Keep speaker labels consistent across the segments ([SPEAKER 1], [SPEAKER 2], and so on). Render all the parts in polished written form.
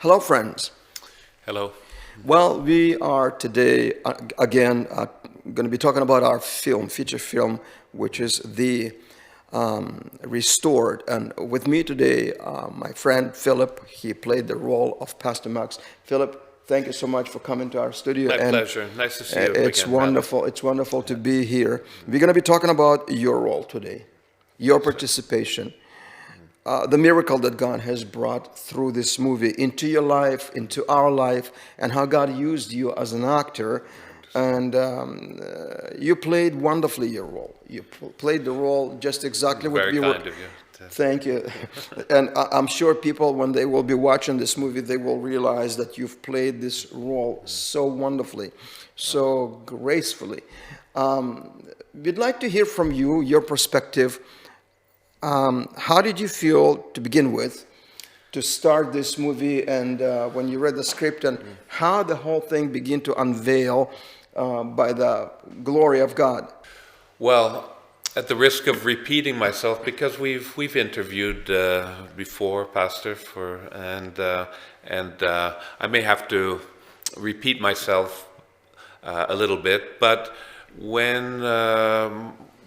[SPEAKER 1] Hello, friends.
[SPEAKER 2] Hello.
[SPEAKER 1] Well, we are today again going to be talking about our feature film, which is The Restored. And with me today, my friend Philip. He played the role of Pastor Max. Philip, thank you so much for coming to our studio.
[SPEAKER 2] My pleasure. Nice to see you
[SPEAKER 1] It's
[SPEAKER 2] again, Matt.
[SPEAKER 1] wonderful. It's wonderful to be here. We're going to be talking about your role today, your participation. The miracle that God has brought through this movie into your life, into our life, and how God used you as an actor. And you played wonderfully your role. You played the role just exactly what
[SPEAKER 2] Very
[SPEAKER 1] we were.
[SPEAKER 2] kind of you.
[SPEAKER 1] Thank you. And I'm sure people, when they will be watching this movie, they will realize that you've played this role so wonderfully, so gracefully. We'd like to hear from you, your perspective. How did you feel to begin with to start this movie, and when you read the script, and how the whole thing began to unveil by the glory of God?
[SPEAKER 2] Well, at the risk of repeating myself, because we've interviewed before, Pastor, and I may have to repeat myself a little bit, but when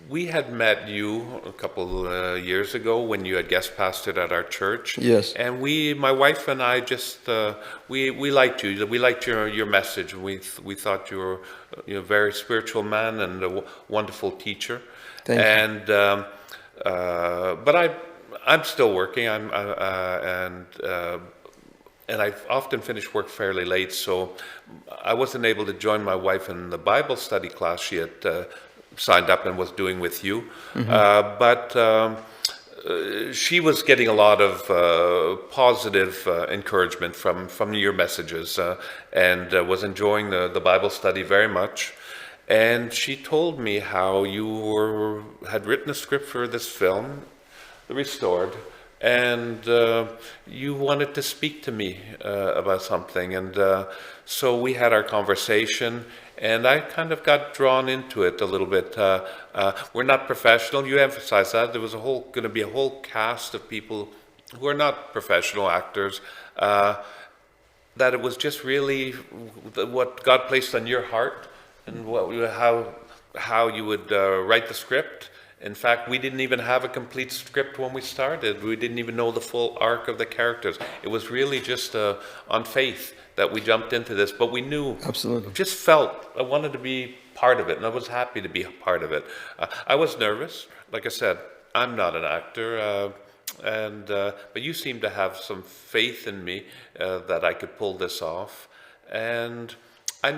[SPEAKER 2] we had met you a couple years ago when you had guest pastored at our church.
[SPEAKER 1] Yes.
[SPEAKER 2] And my wife and I just, we liked you. We liked your message. We thought you were a very spiritual man and a wonderful teacher.
[SPEAKER 1] Thank you.
[SPEAKER 2] And, but I'm still working. And I often finish work fairly late, so I wasn't able to join my wife in the Bible study class she had signed up and was doing with you. But she was getting a lot of positive encouragement from your messages and was enjoying the Bible study very much. And she told me how you had written a script for this film, The Restored, and you wanted to speak to me about something. And so we had our conversation, and I kind of got drawn into it a little bit. We're not professional. You emphasized that. There was going to be a whole cast of people who are not professional actors. That it was just really what God placed on your heart, and how you would write the script. In fact, we didn't even have a complete script when we started. We didn't even know the full arc of the characters. It was really just on faith that we jumped into this, but we knew,
[SPEAKER 1] Absolutely.
[SPEAKER 2] just felt I wanted to be part of it, and I was happy to be a part of it. I was nervous. Like I said, I'm not an actor, but you seem to have some faith in me that I could pull this off. And I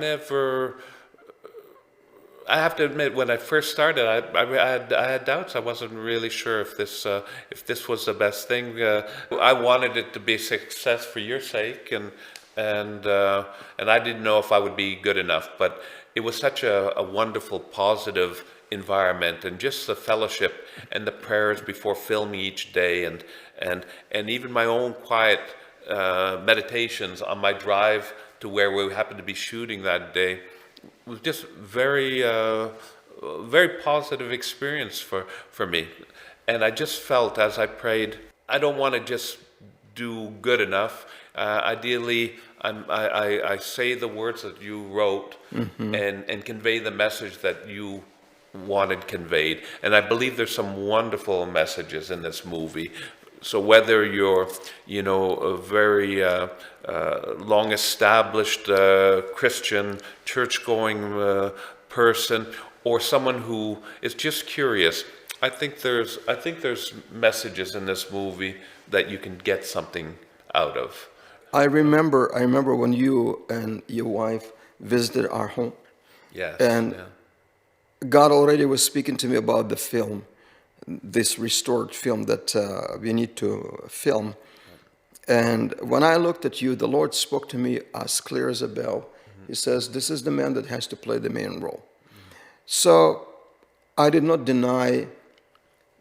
[SPEAKER 2] have to admit, when I first started, I had doubts. I wasn't really sure if this was the best thing. I wanted it to be a success for your sake, and I didn't know if I would be good enough. But it was such a wonderful, positive environment, and just the fellowship and the prayers before filming each day, and even my own quiet meditations on my drive to where we happened to be shooting that day. It was just very positive experience for me. And I just felt as I prayed, I don't want to just do good enough. Ideally, I say the words that you wrote and convey the message that you wanted conveyed. And I believe there's some wonderful messages in this movie. So whether you're, a very long-established Christian, church-going person, or someone who is just curious, I think there's messages in this movie that you can get something out of.
[SPEAKER 1] I remember when you and your wife visited our home.
[SPEAKER 2] Yes.
[SPEAKER 1] And
[SPEAKER 2] yeah.
[SPEAKER 1] God already was speaking to me about the film, this restored film that we need to film. And when I looked at you, the Lord spoke to me as clear as a bell. He says, this is the man that has to play the main role. So I did not deny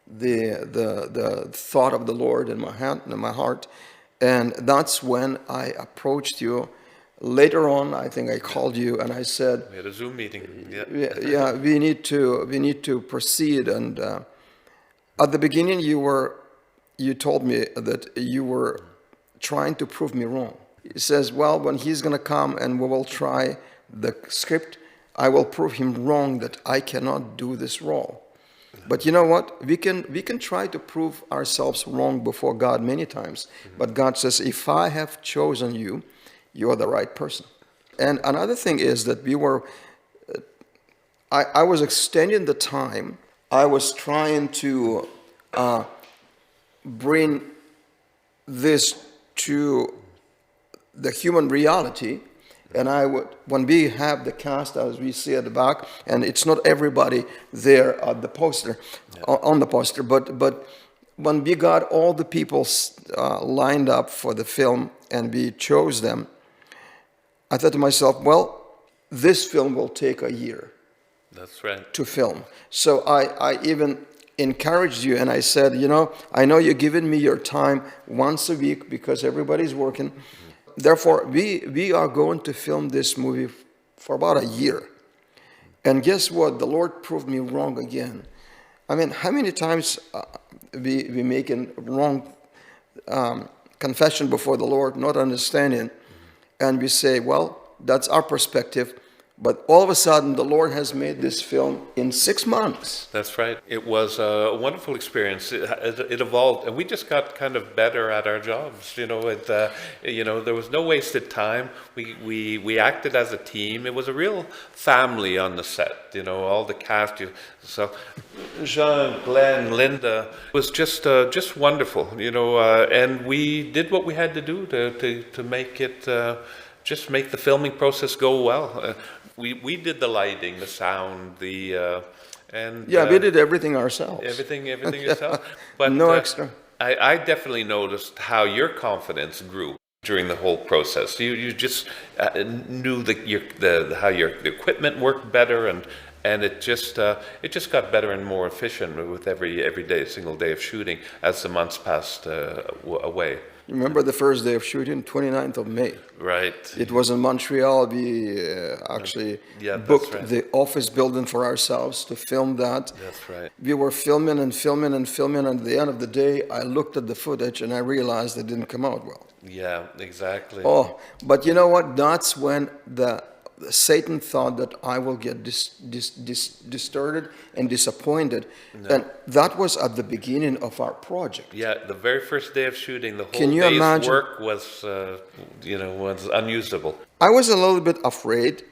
[SPEAKER 1] the thought of the Lord in my heart. And that's when I approached you. Later on, I think I called you and I said,
[SPEAKER 2] We had a Zoom meeting.
[SPEAKER 1] yeah, we need to proceed. And at the beginning, you told me that you were trying to prove me wrong. He says, well, when he's going to come and we will try the script, I will prove him wrong that I cannot do this role. But you know what? We can try to prove ourselves wrong before God many times. But God says, if I have chosen you, you are the right person. And another thing is that I was extending the time. I was trying to bring this to the human reality. And when we have the cast, as we see at the back, and it's not everybody there at the poster, on the poster, but when we got all the people lined up for the film and we chose them, I thought to myself, well, this film will take a year.
[SPEAKER 2] That's right.
[SPEAKER 1] To film. So I even encouraged you and I said, I know you're giving me your time once a week because everybody's working. Therefore, we are going to film this movie for about a year. And guess what? The Lord proved me wrong again. I mean, how many times we make a wrong confession before the Lord, not understanding, and we say, well, that's our perspective. But all of a sudden, the Lord has made this film in 6 months.
[SPEAKER 2] That's right. It was a wonderful experience. It evolved, and we just got kind of better at our jobs. There was no wasted time. We acted as a team. It was a real family on the set. All the cast. So Jean, Glenn, Linda, it was just wonderful. And we did what we had to do to make it just make the filming process go well. We did the lighting, the sound, we did everything ourselves. Everything yourself. But
[SPEAKER 1] no extra.
[SPEAKER 2] I definitely noticed how your confidence grew during the whole process. You just knew how your equipment worked better, and it just got better and more efficient with every day, single day of shooting as the months passed away.
[SPEAKER 1] Remember the first day of shooting, 29th of May.
[SPEAKER 2] Right.
[SPEAKER 1] It was in Montreal. We actually booked the office building for ourselves to film that.
[SPEAKER 2] That's right.
[SPEAKER 1] We were filming and filming and filming, and at the end of the day, I looked at the footage and I realized it didn't come out well.
[SPEAKER 2] Yeah, exactly.
[SPEAKER 1] Oh, but you know what? That's when Satan thought that I will get distorted and disappointed. No. And that was at the beginning of our project.
[SPEAKER 2] Yeah, the very first day of shooting, the whole day's work was unusable.
[SPEAKER 1] I was a little bit afraid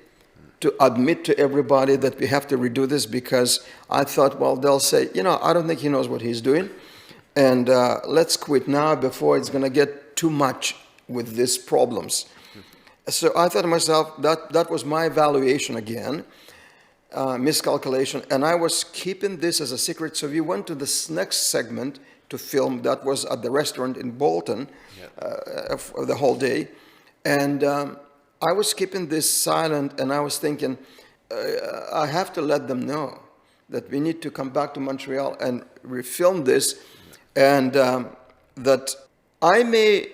[SPEAKER 1] to admit to everybody that we have to redo this because I thought, well, they'll say, I don't think he knows what he's doing. And let's quit now before it's going to get too much with these problems. So I thought to myself, that was my evaluation again, miscalculation, and I was keeping this as a secret. So we went to this next segment to film. That was at the restaurant in Bolton for the whole day. And I was keeping this silent, and I was thinking, I have to let them know that we need to come back to Montreal and refilm this, and that I may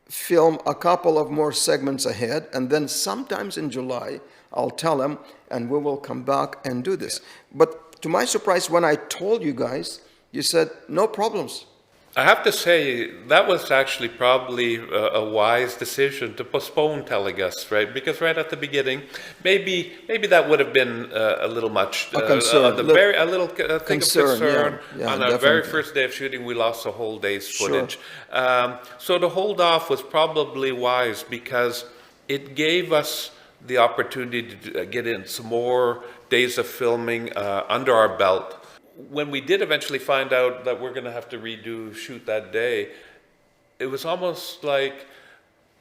[SPEAKER 1] film a couple of more segments ahead, and then sometimes in July, I'll tell them, and we will come back and do this. But to my surprise, when I told you guys, you said, no problems.
[SPEAKER 2] I have to say, that was actually probably a wise decision to postpone Telegus, right? Because right at the beginning, maybe that would have been a little much.
[SPEAKER 1] A concern.
[SPEAKER 2] A little thing of concern.
[SPEAKER 1] Yeah,
[SPEAKER 2] on our very first day of shooting, we lost a whole day's footage. Sure. So to hold off was probably wise because it gave us the opportunity to get in some more days of filming under our belt. When we did eventually find out that we're going to have to shoot that day, it was almost like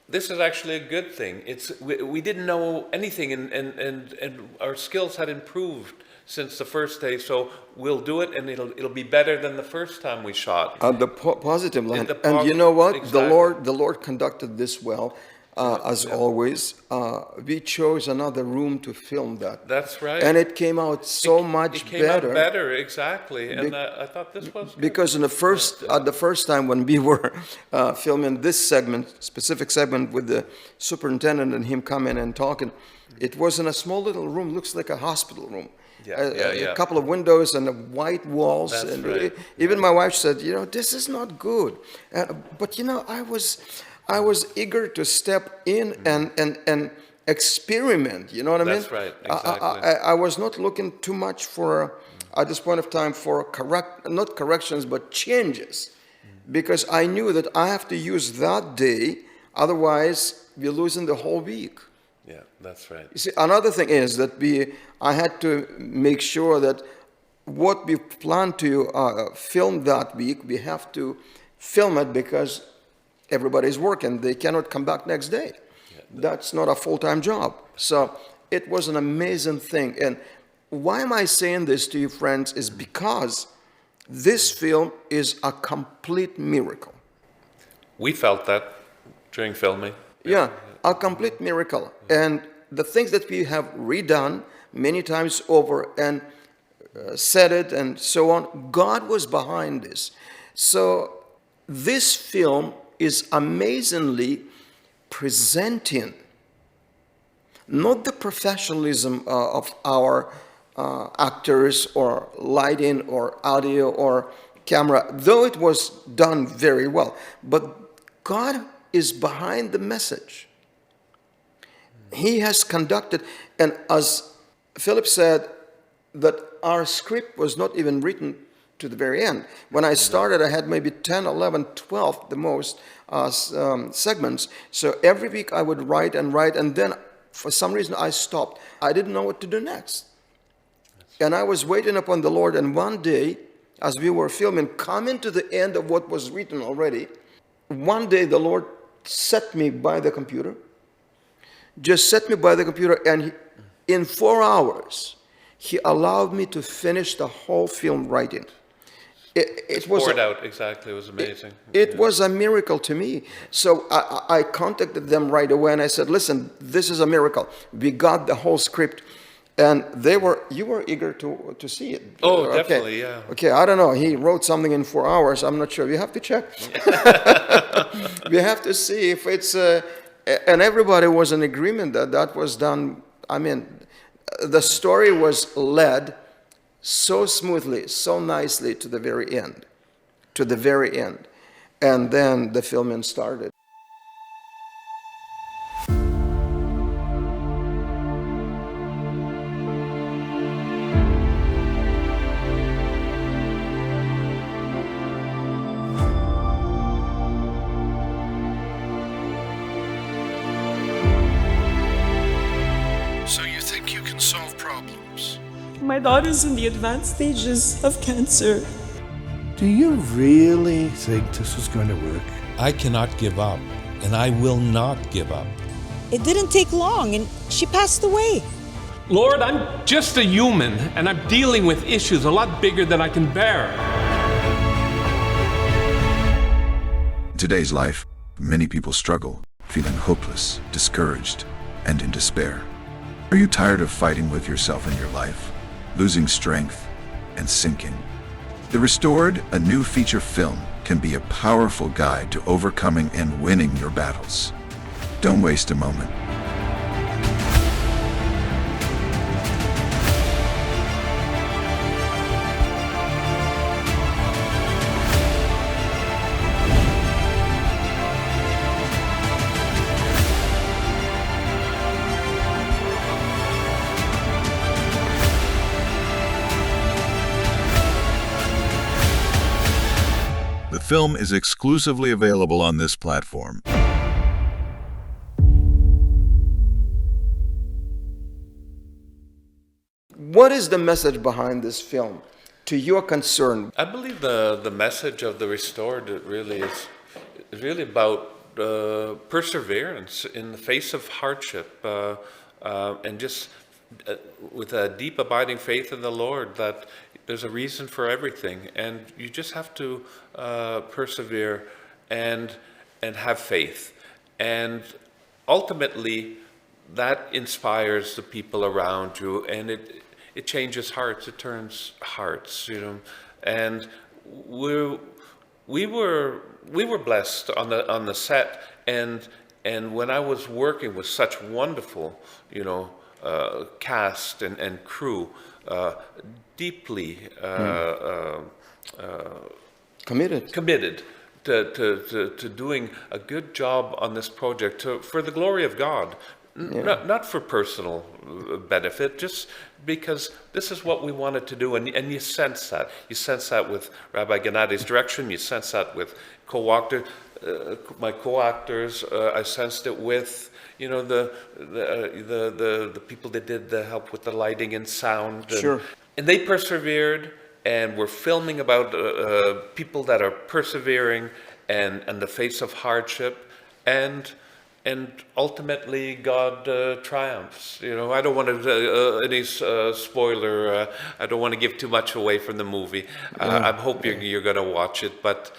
[SPEAKER 2] this is actually a good thing. We didn't know anything, and our skills had improved since the first day. So we'll do it, and it'll be better than the first time we shot.
[SPEAKER 1] The positive line, and you know what?
[SPEAKER 2] Exactly.
[SPEAKER 1] The Lord conducted this well. As always, we chose another room to film that.
[SPEAKER 2] That's right.
[SPEAKER 1] And it came out much
[SPEAKER 2] better. It came out better, exactly. And I thought this was good.
[SPEAKER 1] Because at the first time when we were filming this specific segment with the superintendent and him coming and talking, it was in a small little room, looks like a hospital room. A couple of windows and white walls.
[SPEAKER 2] That's
[SPEAKER 1] and
[SPEAKER 2] right.
[SPEAKER 1] Even my wife said, this is not good. But I was eager to step in and experiment. You know what I mean?
[SPEAKER 2] That's right, exactly.
[SPEAKER 1] I was not looking too much for, at this point of time, for not corrections, but changes. Because I knew that I have to use that day, otherwise we're losing the whole week.
[SPEAKER 2] Yeah, that's right.
[SPEAKER 1] You see, another thing is that I had to make sure that what we plan to film that week, we have to film it because everybody's working. They cannot come back next day. That's not a full-time job. So it was an amazing thing. And why am I saying this to you, friends, is because this film is a complete miracle.
[SPEAKER 2] We felt that during filming.
[SPEAKER 1] Yeah, a complete miracle. And the things that we have redone many times over and said it and so on, God was behind this. So this film is amazingly presenting not the professionalism of our actors or lighting or audio or camera, though it was done very well, but God is behind the message. He has conducted, and as Philip said, that our script was not even written to the very end. When I started, I had maybe 10, 11, 12, the most segments. So every week I would write, and then for some reason I stopped. I didn't know what to do next. And I was waiting upon the Lord, and one day, as we were filming, coming to the end of what was written already, one day the Lord set me by the computer, and in 4 hours, He allowed me to finish the whole film writing. It was
[SPEAKER 2] Poured out, exactly. It was amazing.
[SPEAKER 1] It was a miracle to me. So I contacted them right away, and I said, listen, this is a miracle. We got the whole script. And you were eager to see it.
[SPEAKER 2] Oh,
[SPEAKER 1] Okay.
[SPEAKER 2] definitely, yeah.
[SPEAKER 1] Okay, I don't know. He wrote something in 4 hours. I'm not sure. We have to check. We have to see if it's, and everybody was in agreement that was done. I mean, the story was led so smoothly, so nicely to the very end. And then the filming started. So you think you can solve problems?
[SPEAKER 3] My daughter's in the advanced stages of cancer.
[SPEAKER 4] Do you really think this is going to work?
[SPEAKER 5] I cannot give up, and I will not give up.
[SPEAKER 6] It didn't take long, and she passed away.
[SPEAKER 7] Lord, I'm just a human, and I'm dealing with issues a lot bigger than I can bear.
[SPEAKER 8] In today's life, many people struggle, feeling hopeless, discouraged, and in despair. Are you tired of fighting with yourself in your life, losing strength, and sinking? The Restored, a new feature film, can be a powerful guide to overcoming and winning your battles. Don't waste a moment. The film is exclusively available on this platform.
[SPEAKER 1] What is the message behind this film, to your concern?
[SPEAKER 2] I believe the message of the Restored really is really about perseverance in the face of hardship, and just with a deep abiding faith in the Lord, that there's a reason for everything, and you just have to persevere and have faith, and ultimately that inspires the people around you, and it changes hearts, it turns hearts, you know. And we were blessed on the set, and when I was working with such wonderful, you know, cast and crew, deeply committed to doing a good job on this project for the glory of God. Not for personal benefit, just because this is what we wanted to do, and you sense that. You sense that with Rabbi Gennadi's direction. You sense that with my co-actors. I sensed it with the people that did the help with the lighting and sound.
[SPEAKER 1] Sure.
[SPEAKER 2] And they persevered, and we're filming about people that are persevering and the face of hardship, and ultimately God triumphs. I don't want to any spoiler. I don't want to give too much away from the movie. I'm hoping you're going to watch it, but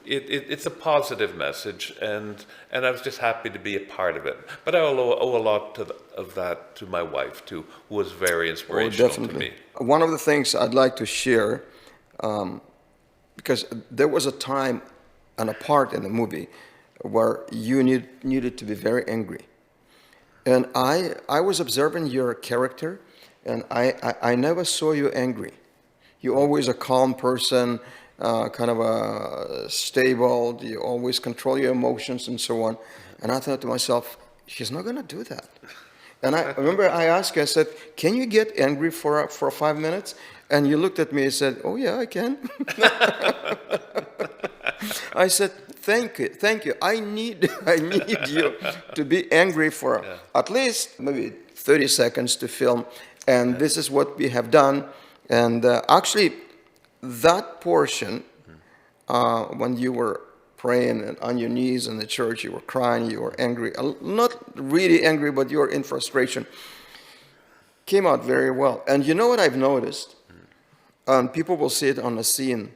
[SPEAKER 2] it's a positive message, and I was just happy to be a part of it. But I owe a lot of that to my wife too, who was very inspirational to me.
[SPEAKER 1] One of the things I'd like to share, because there was a time and a part in the movie where you needed to be very angry. And I was observing your character, and I never saw you angry. You're always a calm person, kind of a stable, you always control your emotions and so on. And I thought to myself, she's not going to do that. And I remember I asked you, I said, can you get angry for 5 minutes? And you looked at me and said, oh yeah, I can. I said, thank you. I need you to be angry for at least maybe 30 seconds to film. And this is what we have done. And actually, that portion, when you were praying and on your knees in the church, you were crying, you were angry, not really angry, but you were in frustration, came out very well. And you know what I've noticed? People will see it on the scene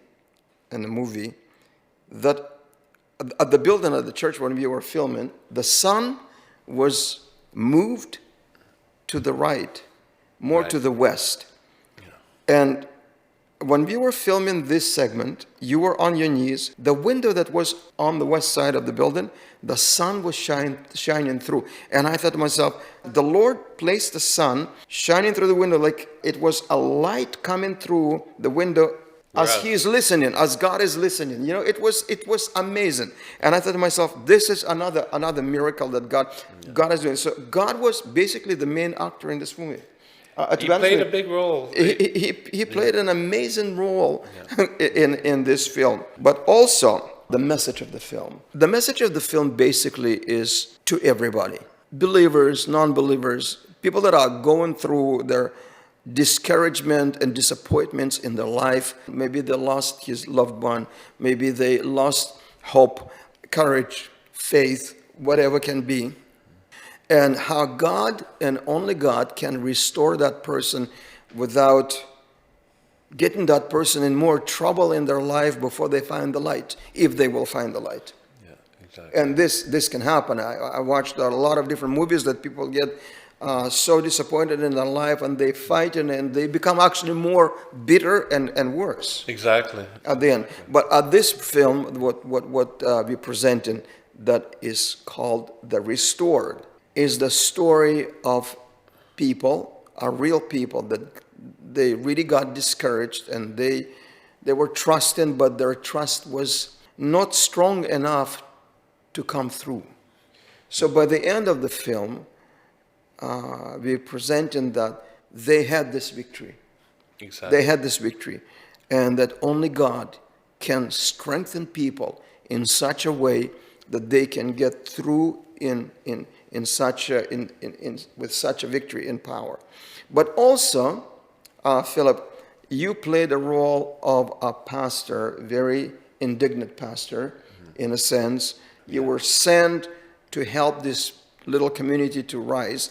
[SPEAKER 1] in the movie, that at the building of the church when we were filming, the sun was moved to the right, more to the west. And when we were filming this segment, you were on your knees. The window that was on the west side of the building, the sun was shining through. And I thought to myself, the Lord placed the sun shining through the window like it was a light coming through the window as He is listening, as God is listening. It was amazing. And I thought to myself, this is another miracle that God is doing. So God was basically the main actor in this movie.
[SPEAKER 2] He played a big role.
[SPEAKER 1] He played an amazing role in this film. But also, the message of the film. The message of the film basically is to everybody. Believers, non-believers, people that are going through their discouragement and disappointments in their life. Maybe they lost his loved one. Maybe they lost hope, courage, faith, whatever can be. And how God and only God can restore that person without getting that person in more trouble in their life before they find the light, if they will find the light.
[SPEAKER 2] Yeah, exactly.
[SPEAKER 1] And this can happen. I watched a lot of different movies that people get so disappointed in their life, and they fight and they become actually more bitter and worse.
[SPEAKER 2] Exactly.
[SPEAKER 1] At the end. But at this film, what we're presenting, that is called The Restored, is the story of people, real people, that they really got discouraged and they were trusting, but their trust was not strong enough to come through. So by the end of the film, we're presenting that they had this victory.
[SPEAKER 2] Exactly.
[SPEAKER 1] They had this victory, and that only God can strengthen people in such a way that they can get through with such a victory in power. But also, Philip, you played the role of a pastor, very indignant pastor, in a sense. You were sent to help this little community to rise,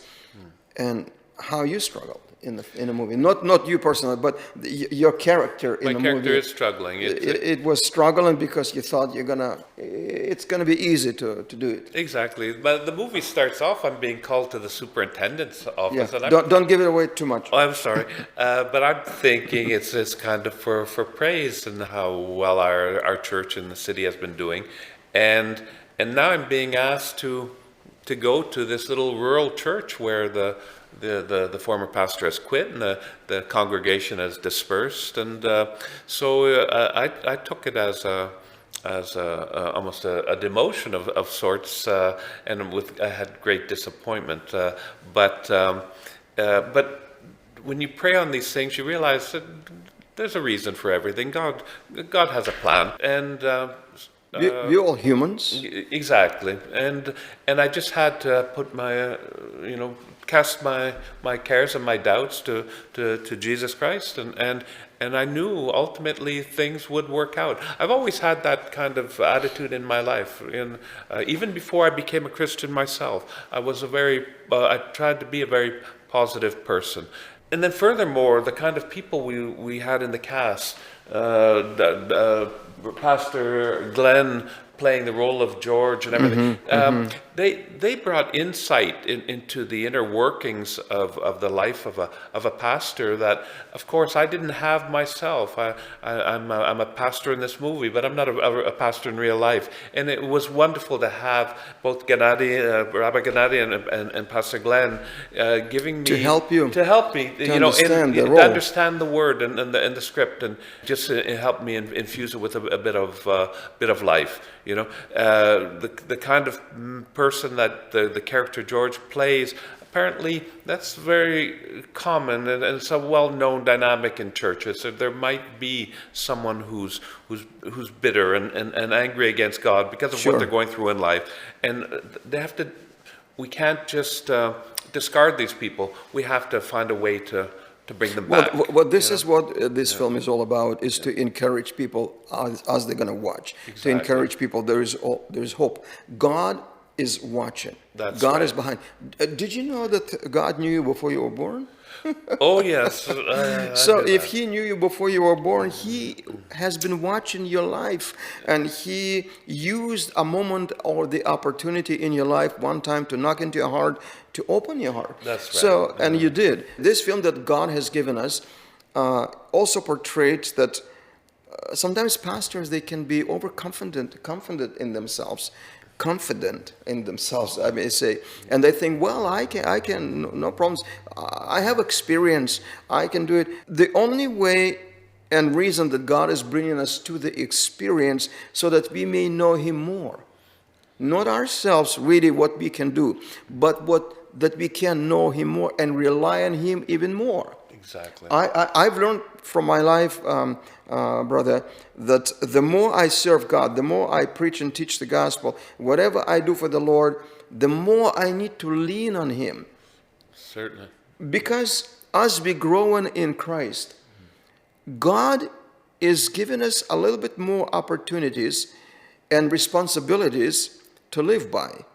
[SPEAKER 1] and how you struggled in the movie. Not you personally, but your character in the movie.
[SPEAKER 2] My character is struggling.
[SPEAKER 1] It was struggling because you thought it's gonna be easy to do it.
[SPEAKER 2] Exactly. But the movie starts off, I'm being called to the superintendent's office.
[SPEAKER 1] Yeah.
[SPEAKER 2] And
[SPEAKER 1] Don't give it away too much.
[SPEAKER 2] Oh, I'm sorry. But I'm thinking it's kind of for praise and how well our church in the city has been doing. And now I'm being asked to go to this little rural church where the former pastor has quit and the congregation has dispersed. And so I took it as almost a demotion of sorts, and I had great disappointment. But when you pray on these things, you realize that there's a reason for everything. God has a plan, and
[SPEAKER 1] We're all humans.
[SPEAKER 2] exactly. And I just had to put my cast my cares and my doubts to Jesus Christ, and I knew ultimately things would work out. I've always had that kind of attitude in my life. Even before I became a Christian myself, I tried to be a very positive person. And then furthermore, the kind of people we had in the cast, Pastor Glenn playing the role of George and everything, they brought insight into the inner workings of the life of a pastor that, of course, I didn't have myself. I'm a pastor in this movie, but I'm not a pastor in real life. And it was wonderful to have both Rabbi Gennady and Pastor Glenn giving me
[SPEAKER 1] To help you.
[SPEAKER 2] understand
[SPEAKER 1] the role.
[SPEAKER 2] to understand the word and the script, and just help me infuse it with a bit of life. The kind of person that the character George plays, apparently that's very common, and it's a well-known dynamic in churches. So there might be someone who's bitter and angry against God because of what they're going through in life, and we can't just discard these people. We have to find a way to bring them back.
[SPEAKER 1] This is what this film is all about, is to encourage people as they're going to watch.
[SPEAKER 2] Exactly.
[SPEAKER 1] To encourage people, there's hope. God is watching.
[SPEAKER 2] That's
[SPEAKER 1] God
[SPEAKER 2] right.
[SPEAKER 1] is behind. Did you know that God knew you before you were born?
[SPEAKER 2] Oh, yes.
[SPEAKER 1] So if he knew you before you were born, he has been watching your life, and he used a moment or the opportunity in your life one time to knock into your heart, to open your heart.
[SPEAKER 2] That's right.
[SPEAKER 1] So, and you did. This film that God has given us also portrays that sometimes pastors, they can be overconfident, confident in themselves, I may say, and they think, well, I can, no problems. I have experience. I can do it. The only way and reason that God is bringing us to the experience so that we may know Him more, not ourselves really what we can do, but that we can know Him more and rely on Him even more.
[SPEAKER 2] Exactly.
[SPEAKER 1] I've learned from my life, brother, that the more I serve God, the more I preach and teach the gospel, whatever I do for the Lord, the more I need to lean on Him.
[SPEAKER 2] Certainly.
[SPEAKER 1] Because as we grow in Christ, God is giving us a little bit more opportunities and responsibilities to live by.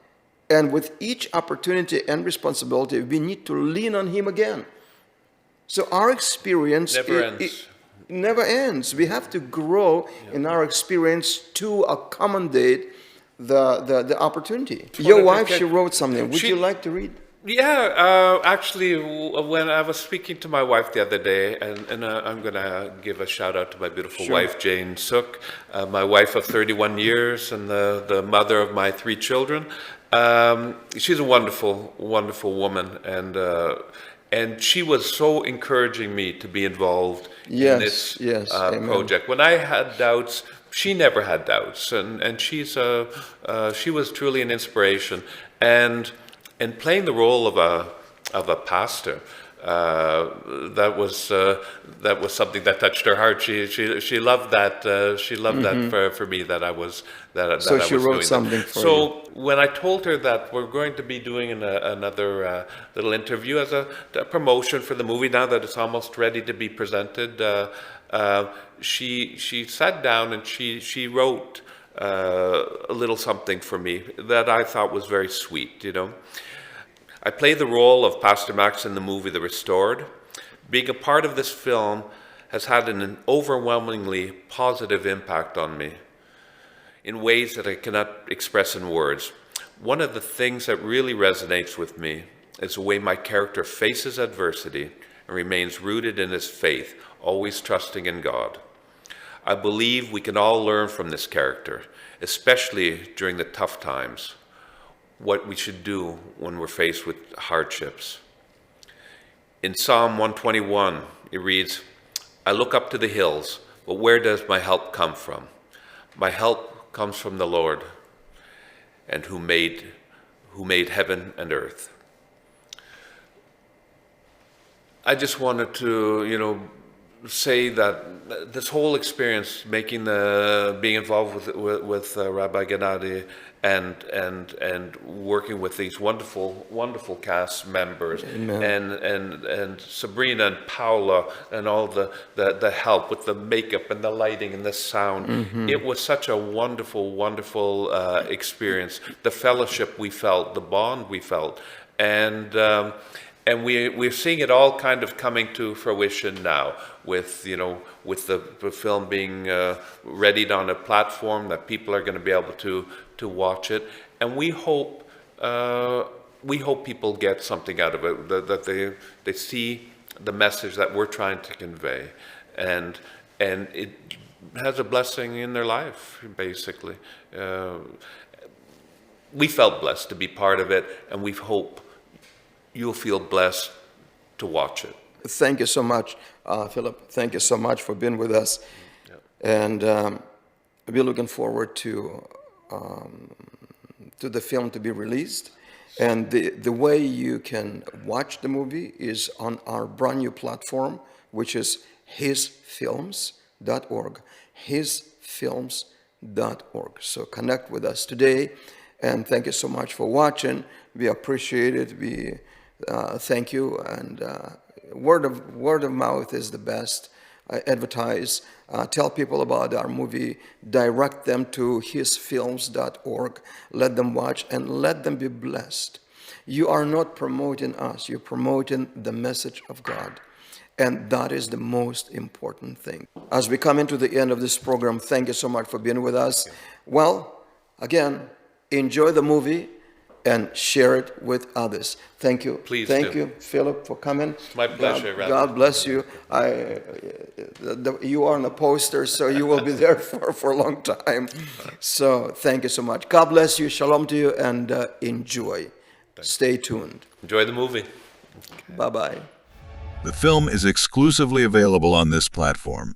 [SPEAKER 1] And with each opportunity and responsibility, we need to lean on Him again. So our experience never ends. We have to grow in our experience to accommodate the opportunity. Your wife, she wrote something. Would you like to read?
[SPEAKER 2] Yeah, actually, when I was speaking to my wife the other day, and I'm going to give a shout out to my beautiful wife, Jane Sook, my wife of 31 years and the mother of my 3 children. She's a wonderful, wonderful woman, and she was so encouraging me to be involved in this project. When I had doubts, she never had doubts, and she was truly an inspiration. And playing the role of a pastor, that was something that touched her heart. She loved that. She loved that for me, that I was that.
[SPEAKER 1] So
[SPEAKER 2] that I
[SPEAKER 1] she
[SPEAKER 2] was
[SPEAKER 1] wrote
[SPEAKER 2] doing
[SPEAKER 1] something
[SPEAKER 2] that.
[SPEAKER 1] for
[SPEAKER 2] So when I told her that we're going to be doing another little interview as a promotion for the movie, now that it's almost ready to be presented, she sat down and she wrote a little something for me that I thought was very sweet. I play the role of Pastor Max in the movie The Restored. Being a part of this film has had an overwhelmingly positive impact on me in ways that I cannot express in words. One of the things that really resonates with me is the way my character faces adversity and remains rooted in his faith, always trusting in God. I believe we can all learn from this character, especially during the tough times, what we should do when we're faced with hardships. In Psalm 121, it reads, "I look up to the hills, but where does my help come from? My help comes from the Lord, and who made heaven and earth. I just wanted to, say that this whole experience, being involved with Rabbi Gennady and working with these wonderful cast members, and Sabrina and Paula and all the help with the makeup and the lighting and the sound. It was such a wonderful experience. The fellowship we felt, the bond we felt, and we're seeing it all kind of coming to fruition now, with the film being readied on a platform that people are going to be able to watch it, and we hope people get something out of it, that they see the message that we're trying to convey, and it has a blessing in their life, basically. We felt blessed to be part of it, and we hope you'll feel blessed to watch it.
[SPEAKER 1] Thank you so much, Philip. Thank you so much for being with us. And we're looking forward to the film to be released. And the way you can watch the movie is on our brand new platform, which is hisfilms.org. Hisfilms.org. So connect with us today. And thank you so much for watching. We appreciate it. We thank you. And word of mouth is the best. Advertise. Tell people about our movie. Direct them to hisfilms.org. Let them watch and let them be blessed. You are not promoting us. You're promoting the message of God. And that is the most important thing. As we come into the end of this program, thank you so much for being with us. Well, again, enjoy the movie and share it with others. Thank you.
[SPEAKER 2] Please
[SPEAKER 1] Thank
[SPEAKER 2] do.
[SPEAKER 1] you, Philip, for coming.
[SPEAKER 2] My pleasure, Rabbi.
[SPEAKER 1] God bless you. You are on the poster, so you will be there for a long time. So thank you so much. God bless you. Shalom to you, and enjoy. Stay tuned.
[SPEAKER 2] Enjoy the movie.
[SPEAKER 1] Bye-bye.
[SPEAKER 8] The film is exclusively available on this platform.